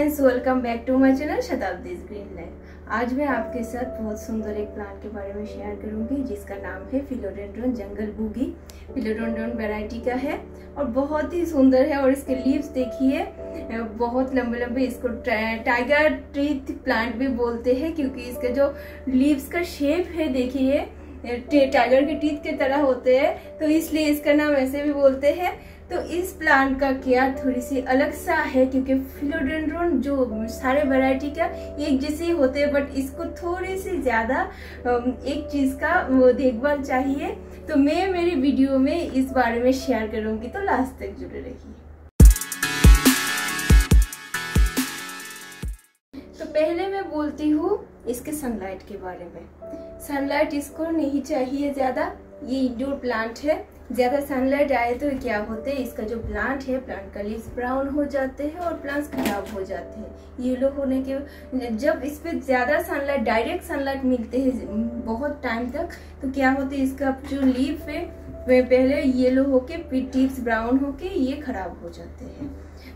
Friends, welcome back to my channel Shatabdi Green Life. आज मैं आपके साथ बहुत सुंदर एक प्लांट के बारे में शेयर करूंगी जिसका नाम है फिलोडेंड्रन जंगल बूगी। फिलोडेंड्रन वैरायटी का है और बहुत ही सुंदर है। और इसके लीव्स देखिए बहुत लंबे लंबे, इसको टाइगर टीथ प्लांट भी बोलते हैं क्योंकि इसके जो लीव्स का शेप है देखिए टाइगर के टीथ की तरह होते हैं, तो इसलिए इसका नाम ऐसे भी बोलते हैं। तो इस प्लांट का केयर थोड़ी सी अलग सा है क्योंकि फिलोडेंड्रन जो सारे वैरायटी का एक जैसे ही होते हैं, बट इसको थोड़ी सी ज्यादा एक चीज का देखभाल चाहिए। तो मैं मेरी वीडियो में इस बारे में शेयर करूंगी, तो लास्ट तक जुड़े रहिए। तो पहले मैं बोलती हूँ इसके सनलाइट के बारे में। सनलाइट इसको नहीं चाहिए ज्यादा, ये इंडोर प्लांट है। ज्यादा सनलाइट आए तो क्या होते हैं, इसका जो प्लांट है, प्लांट का लीव्स ब्राउन हो जाते हैं और प्लांट्स खराब हो जाते हैं येलो होने के। जब इस पे ज्यादा सनलाइट, डायरेक्ट सनलाइट मिलते हैं बहुत टाइम तक, तो क्या होते हैं इसका जो लीफ है वे पहले येलो होके फिर टिप्स ब्राउन होके ये खराब हो जाते हैं।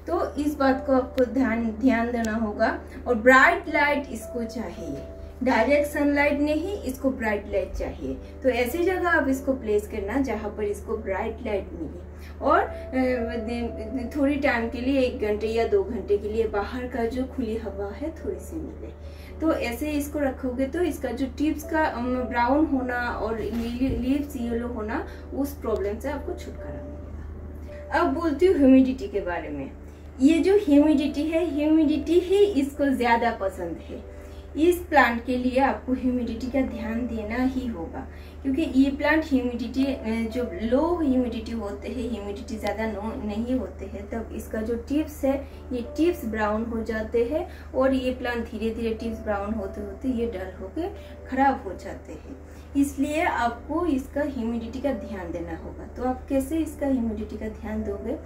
तो इस बात को आपको ध्यान देना होगा। और ब्राइट लाइट इसको चाहिए, डायरेक्ट सनलाइट नहीं, इसको ब्राइट लाइट चाहिए। तो ऐसी जगह आप इसको प्लेस करना जहां पर इसको ब्राइट लाइट मिले और थोड़ी टाइम के लिए 1 घंटे या 2 घंटे के लिए बाहर का जो खुली हवा है थोड़ी सी मिले। तो ऐसे इसको रखोगे तो इसका जो टिप्स का ब्राउन होना और लीव्स येलो होना, उस प्रॉब्लम से आपको छुटकारा मिलेगा। अब बोलती हूँ ह्यूमिडिटी के बारे में। ये जो ह्यूमिडिटी है, ह्यूमिडिटी ही इसको ज्यादा पसंद है। इस प्लांट के लिए आपको ह्यूमिडिटी का ध्यान देना ही होगा क्योंकि ये प्लांट ह्यूमिडिटी जो लो ह्यूमिडिटी होते हैं, ह्यूमिडिटी ज्यादा नहीं होते हैं, तब इसका जो टिप्स है ये टिप्स ब्राउन हो जाते हैं और ये प्लांट धीरे धीरे टिप्स ब्राउन होते होते ये डल होके खराब हो जाते हैं। इसलिए आपको इसका ह्यूमिडिटी का ध्यान देना होगा। तो आप कैसे इसका ह्यूमिडिटी का ध्यान दोगे?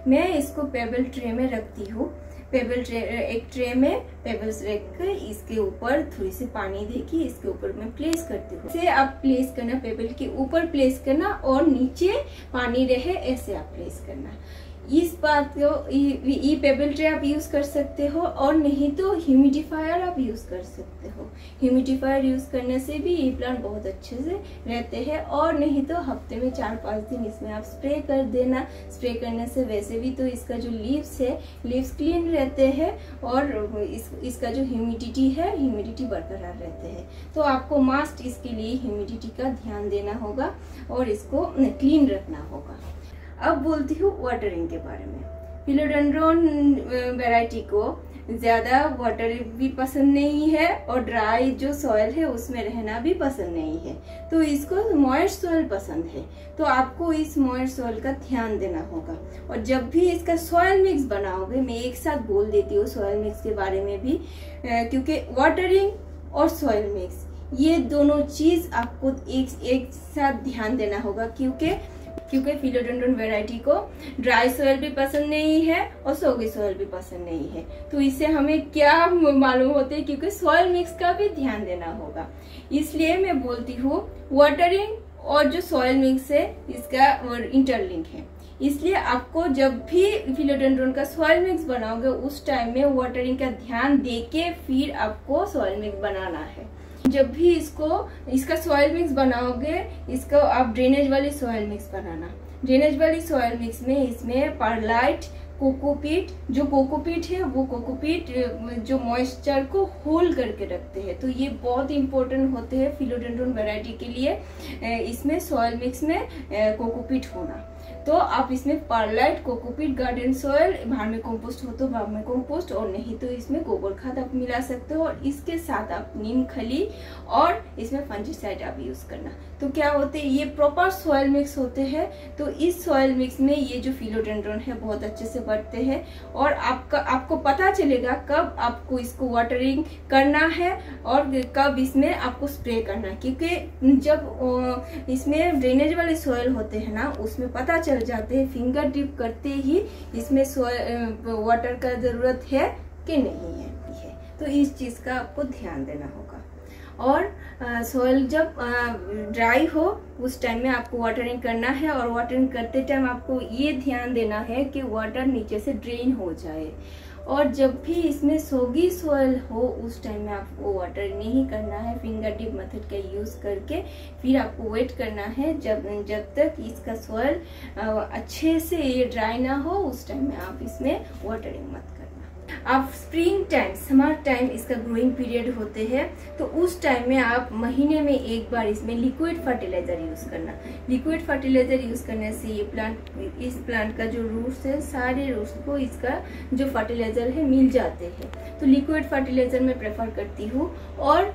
मैं इसको पेबल ट्रे में रखती हूँ। पेबल ट्रे, एक ट्रे में पेबल्स रख कर इसके ऊपर थोड़ी सी पानी देके इसके ऊपर मैं प्लेस करती हूँ। इसे आप प्लेस करना, पेबल के ऊपर प्लेस करना और नीचे पानी रहे ऐसे आप प्लेस करना। इस बात को ये पेबल ट्रे आप यूज कर सकते हो और नहीं तो ह्यूमिडिफायर आप यूज कर सकते हो। ह्यूमिडिफायर यूज करने से भी ये प्लांट बहुत अच्छे से रहते हैं। और नहीं तो हफ्ते में 4-5 दिन इसमें आप स्प्रे कर देना। स्प्रे करने से वैसे भी तो इसका जो लीव्स है, लीव्स क्लीन रहते हैं और इसका जो ह्यूमिडिटी है, ह्यूमिडिटी बरकरार रहते हैं। तो आपको मस्ट इसके लिए ह्यूमिडिटी का ध्यान देना होगा और इसको क्लीन रखना होगा। अब बोलती हूँ वाटरिंग के बारे में। फिलोडेंड्रन वैरायटी को ज्यादा वाटर भी पसंद नहीं है और ड्राई जो सॉइल है उसमें रहना भी पसंद नहीं है, तो इसको मॉइस्ट सॉइल पसंद है। तो आपको इस मॉइस्ट सॉइल का ध्यान देना होगा। और जब भी इसका सॉइल मिक्स बनाओगे, मैं एक साथ बोल देती हूँ सॉइल मिक्स के बारे में भी, क्योंकि वाटरिंग और सॉइल मिक्स ये दोनों चीज आपको एक साथ ध्यान देना होगा क्योंकि फिलोडेंड्रन वैरायटी को ड्राई सॉइल भी पसंद नहीं है और सोगी सॉइल भी पसंद नहीं है। तो इससे हमें क्या मालूम होता है, क्योंकि सॉइल मिक्स का भी ध्यान देना होगा। इसलिए मैं बोलती हूँ वाटरिंग और जो सॉइल मिक्स है इसका इंटरलिंक है। इसलिए आपको जब भी फिलोडेंड्रन का सॉइल मिक्स बनाओगे उस टाइम में वाटरिंग का ध्यान देके फिर आपको सॉइल मिक्स बनाना है। जब भी इसका सॉइल मिक्स बनाओगे, इसको आप ड्रेनेज वाली सॉइल मिक्स बनाना। ड्रेनेज वाली सॉइल मिक्स में इसमें परलाइट, कोकोपीट, जो कोकोपीट है वो कोकोपीट जो मॉइस्चर को होल्ड करके रखते हैं, तो ये बहुत इंपॉर्टेंट होते हैं फिलोडेंड्रन वैरायटी के लिए। इसमें सॉइल मिक्स में कोकोपीट होना। तो आप इसमें perlite, cocopeat, garden soil, vermicompost हो तो भार्मी कंपोस्ट और नहीं तो इसमें गोबर खाद आप मिला सकते हो। और इसके साथ आप नीम खली और इसमें फंजीसाइड आप यूज करना। तो क्या होते हैं, ये प्रॉपर सॉइल मिक्स होते हैं। तो इस सॉइल मिक्स में ये जो फिलोडेंड्रन है बहुत अच्छे से बढ़ते हैं और आपको पता चलेगा कब आपको इसको वाटरिंग करना है और कब इसमें आपको स्प्रे करना है। क्योंकि जब इसमें ड्रेनेज वाले सॉइल होते हैं ना, उसमें पता चल जाते हैं फिंगर डिप करते ही इसमें वाटर का जरूरत है कि नहीं है। तो इस चीज का आपको ध्यान देना होगा। और सॉइल जब ड्राई हो उस टाइम में आपको वाटरिंग करना है और वाटरिंग करते टाइम आपको ये ध्यान देना है कि वाटर नीचे से ड्रेन हो जाए। और जब भी इसमें सोगी सॉइल हो उस टाइम में आपको वाटर नहीं करना है, फिंगर डिप मेथड का यूज करके फिर आपको वेट करना है जब तक इसका सॉइल अच्छे से ये ड्राई ना हो, उस टाइम में आप इसमें वाटरिंग मत करना। आप स्प्रिंग टाइम, समर टाइम इसका ग्रोइंग पीरियड होते हैं, तो उस टाइम में आप महीने में एक बार इसमें लिक्विड फर्टिलाइजर यूज करना। लिक्विड फर्टिलाइजर यूज करने से इस प्लांट का जो रूट्स है, सारे रूट्स को इसका जो फर्टिलाइजर है मिल जाते हैं। तो लिक्विड फर्टिलाइजर मैं प्रेफर करती हूँ। और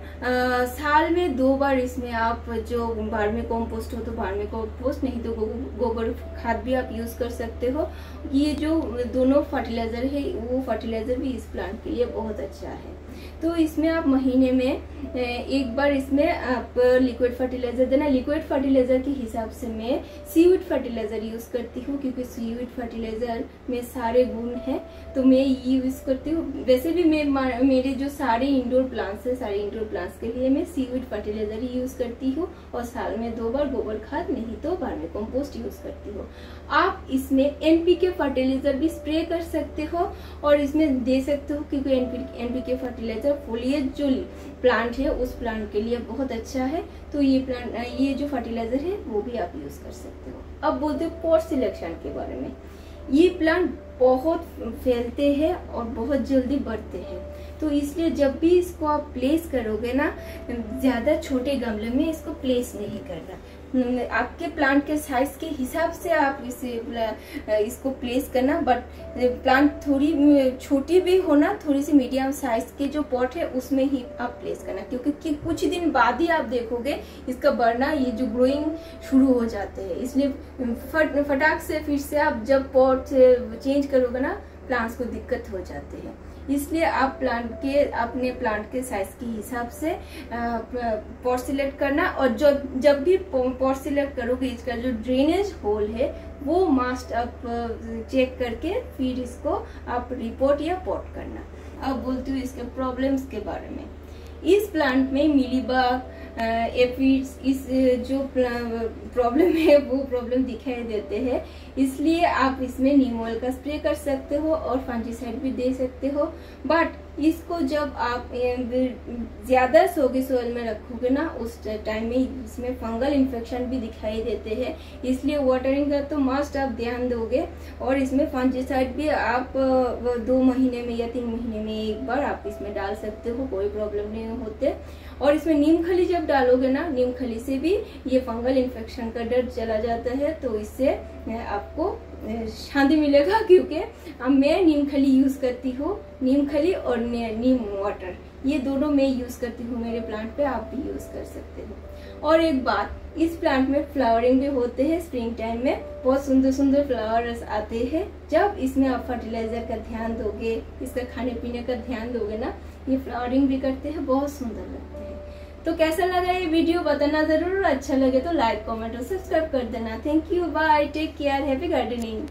साल में 2 बार इसमें आप जो वर्मी कंपोस्ट हो तो वर्मी कंपोस्ट, नहीं तो गोबर खाद भी आप यूज कर सकते हो। ये जो दोनों फर्टिलाइजर है वो फर्टिलाइजर भी इस प्लांट के लिए बहुत अच्छा है। तो इसमें आप महीने में एक बार इसमें आप लिक्विड फर्टिलाइजर देना। लिक्विड फर्टिलाइजर के हिसाब से मैं सीवीड फर्टिलाइजर यूज करती हूँ, क्योंकि सीवीड फर्टिलाइजर में सारे गुण हैं, तो मैं ये यूज करती हूँ। वैसे भी मेरे जो सारे इंडोर प्लांट्स है, सारे इंडोर प्लांट्स के लिए मैं सीवीड फर्टिलाइजर ही यूज करती हूँ, और साल में 2 बार गोबर खाद, नहीं तो वर्मी कंपोस्ट यूज करती हूँ। आप इसमें एनपीके फर्टिलाइजर भी स्प्रे कर सकते हो और इसमें दे सकते हो, क्योंकि एनपीके फर्टिलाइजर फोलिएज जो प्लांट है उस प्लांट के लिए बहुत अच्छा है। तो ये जो फर्टिलाइजर है वो भी आप यूज कर सकते हो। अब बोलते हैं पॉट सिलेक्शन के बारे में। ये प्लांट बहुत फैलते हैं और बहुत जल्दी बढ़ते हैं, तो इसलिए जब भी इसको आप प्लेस करोगे ना, ज्यादा छोटे गमले में इसको प्लेस नहीं करना। आपके प्लांट के साइज के हिसाब से आप इसको प्लेस करना, बट प्लांट थोड़ी छोटी भी होना, थोड़ी सी मीडियम साइज के जो पॉट है उसमें ही आप प्लेस करना, क्योंकि कुछ दिन बाद ही आप देखोगे इसका बढ़ना, ये जो ग्रोइंग शुरू हो जाते हैं। इसलिए फटाक से फिर से आप जब पॉट चेंज करोगे ना, प्लांट्स को दिक्कत हो जाते हैं। इसलिए आप अपने प्लांट के साइज के हिसाब से पॉट सिलेक्ट करना। और जब भी पॉट सिलेक्ट करोगे, इसका जो ड्रेनेज होल है वो मस्ट आप चेक करके फिर इसको आप रिपोर्ट या पॉट करना। अब बोलती हूँ इसके प्रॉब्लम्स के बारे में। इस प्लांट में मिलीबग, एफिड्स, इस जो प्रॉब्लम है वो प्रॉब्लम दिखाई देते हैं, इसलिए आप इसमें नीम ऑयल का स्प्रे कर सकते हो और फंजीसाइड भी दे सकते हो। बट इसको जब आप ज्यादा सोगी सॉइल में रखोगे ना, उस टाइम में इसमें फंगल इन्फेक्शन भी दिखाई देते हैं, इसलिए वाटरिंग का तो मस्ट आप ध्यान दोगे। और इसमें फंजीसाइड भी आप 2 महीने में या 3 महीने में एक बार आप इसमें डाल सकते हो, कोई प्रॉब्लम नहीं होते। और इसमें नीम खली जब डालोगे ना, नीम खली से भी ये फंगल इन्फेक्शन का डर चला जाता है, तो इससे आपको शांति मिलेगा। क्योंकि मैं नीम खली यूज करती हूँ, नीम खली और नीम वाटर, ये दोनों मैं यूज करती हूँ मेरे प्लांट पे, आप भी यूज कर सकते हो। और एक बात, इस प्लांट में फ्लावरिंग भी होते हैं स्प्रिंग टाइम में, बहुत सुंदर सुंदर फ्लावर्स आते हैं। जब इसमें आप फर्टिलाइजर का ध्यान दोगे, इसका खाने पीने का ध्यान दोगे ना, ये फ्लावरिंग भी करते हैं, बहुत सुंदर लगते हैं। तो कैसा लगा ये वीडियो बताना जरूर, अच्छा लगे तो लाइक, कमेंट और सब्सक्राइब कर देना। Thank you, bye, take care, happy gardening.